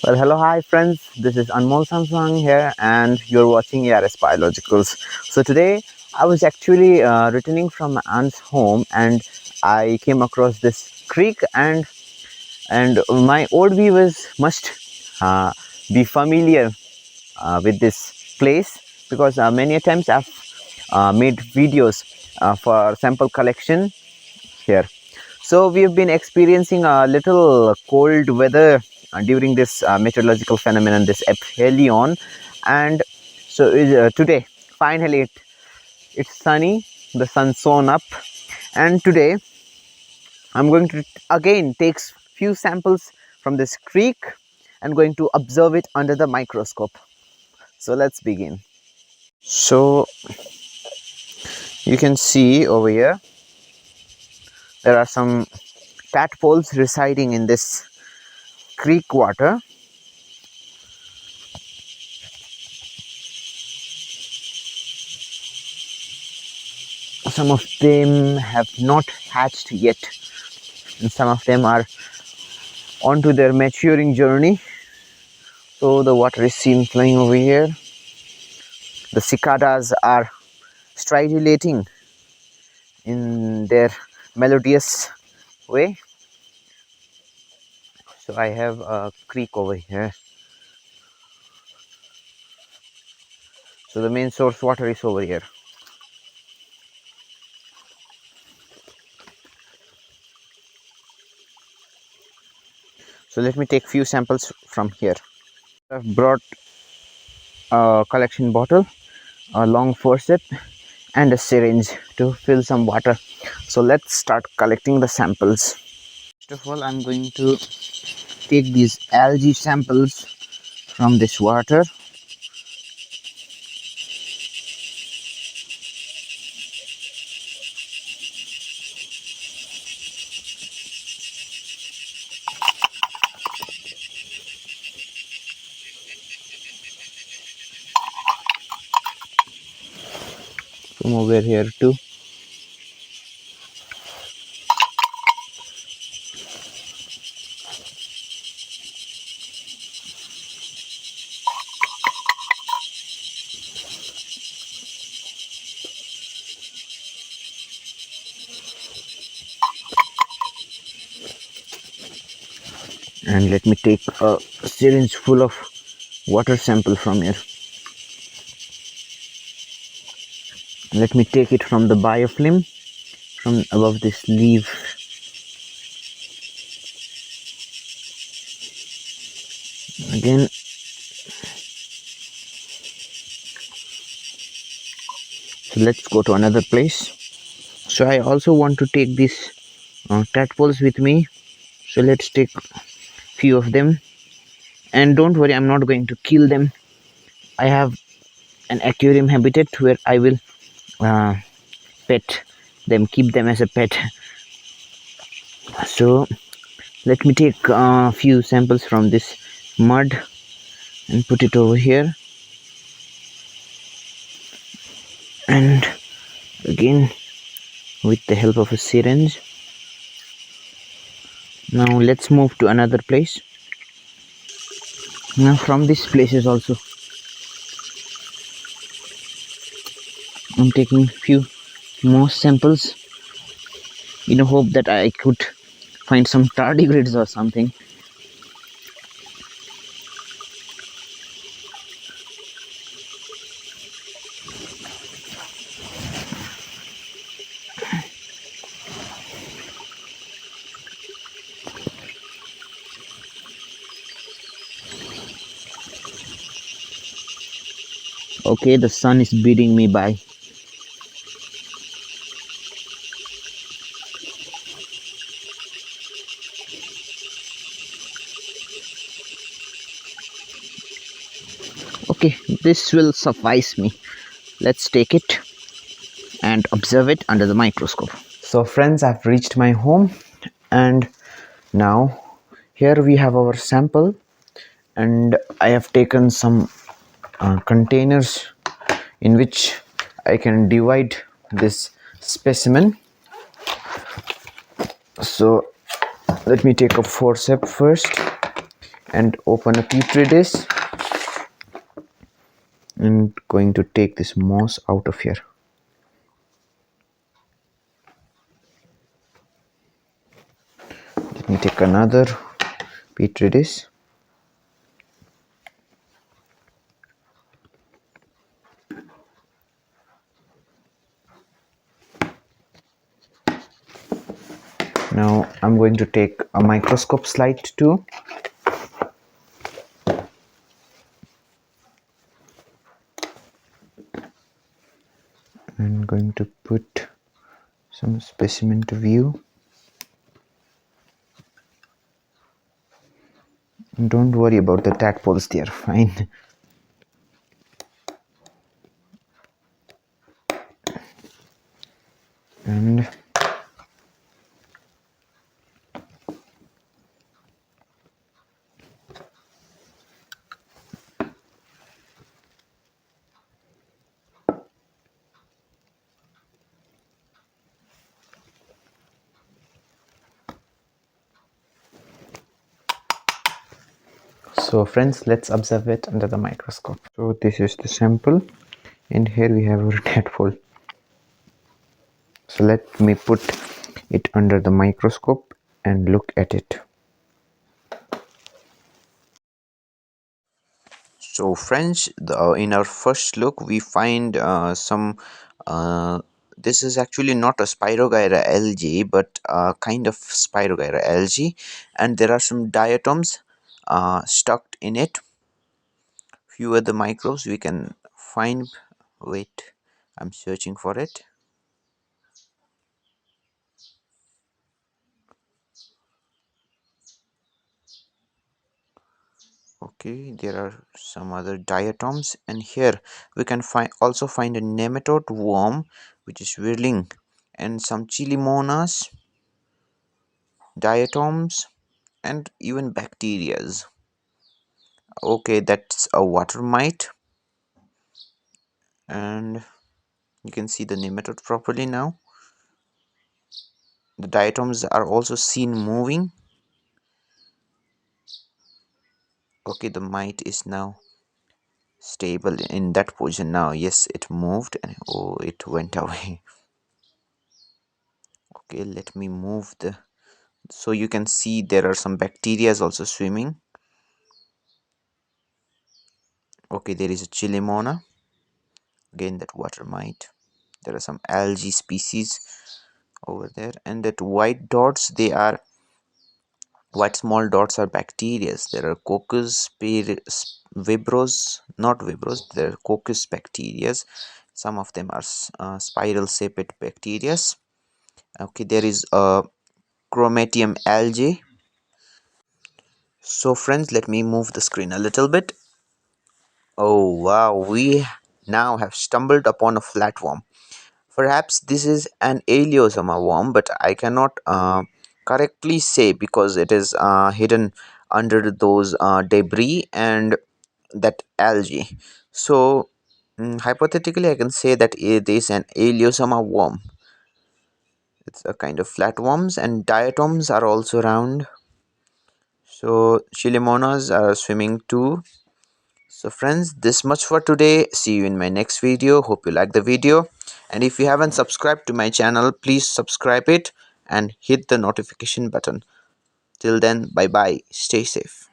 Well, hello, hi friends. This is Anmol Samsuhang here, and you're watching ARS Biologicals. So today, I was actually returning from my aunt's home, and I came across this creek, and my old viewers must uh, be familiar with this place because many a times I've made videos for sample collection here. So we have been experiencing a little cold weather during this meteorological phenomenon, this aphelion, and so today finally it's sunny. The sun's shone up, and today I'm going to again take few samples from this creek and going to observe it under the microscope. So let's begin. So you can see over here there are some tadpoles residing in this creek water. Some of them have not hatched yet, and some of them are onto their maturing journey. So the water is seen flowing over here. The cicadas are stridulating in their melodious way. So I have a creek over here. So the main source water is over here. So let me take few samples from here. I've brought a collection bottle, a long forceps, and a syringe to fill some water. So let's start collecting the samples. First of all, I'm going to take these algae samples from this water. From over here too. And let me take a syringe full of water sample from here. Let me take it from the biofilm from above this leaf. Again, so let's go to another place. So I also want to take these tadpoles with me. So let's take few of them. And don't worry, I'm not going to kill them. I have an aquarium habitat where I will uh, pet them, keep them as a pet. So let me take a few samples from this mud and put it over here, and again with the help of a syringe. Now let's move to another place. Now from this places also I'm taking few more samples in the hope that I could find some tardigrades or something. Okay, the sun is beating me by. Okay, this will suffice me. Let's take it and observe it under the microscope. So friends, I've reached my home, and now here we have our sample, and I have taken some containers in which I can divide this specimen. So let me take a forceps first and open a petri dish and going to take this moss out of here. Let me take another petri dish. Now I'm going to take a microscope slide too. I'm going to put some specimen to view. Don't worry about the tadpoles, they are fine. And so friends, let's observe it under the microscope. So this is the sample and here we have our tadpole. So let me put it under the microscope and look at it. So friends, in our first look we find some this is actually not a Spirogyra algae but a kind of Spirogyra algae, and there are some diatoms stuck in it. Few other microbes we can find. Wait, I'm searching for it. Okay, there are some other diatoms, and here we can also find a nematode worm which is whirling, and some chilimonas, diatoms, and even bacterias. Okay, that's a water mite, and you can see the nematode properly now. The diatoms are also seen moving. Okay, the mite is now stable in that position now. Yes, it moved and oh, it went away. Okay, let me move the, so you can see there are some bacteria also swimming. Okay, there is a chilimona, again that water mite. There are some algae species over there, and that white dots, they are white small dots are bacteria. There are coccus vibros, not vibros, there are coccus bacteria. Some of them are spiral shaped bacteria. Okay, there is a chromatium algae. So friends, let me move the screen a little bit. Oh wow, we now have stumbled upon a flatworm. Perhaps this is an Aleosoma worm, but I cannot correctly say because it is hidden under those debris and that algae. So hypothetically I can say that it is an Aleosoma worm. It's a kind of flatworms, and diatoms are also around. So chilimonas are swimming too. So friends, this much for today. See you in my next video. Hope you like the video, and if you haven't subscribed to my channel, please subscribe it and hit the notification button. Till then, bye bye, stay safe.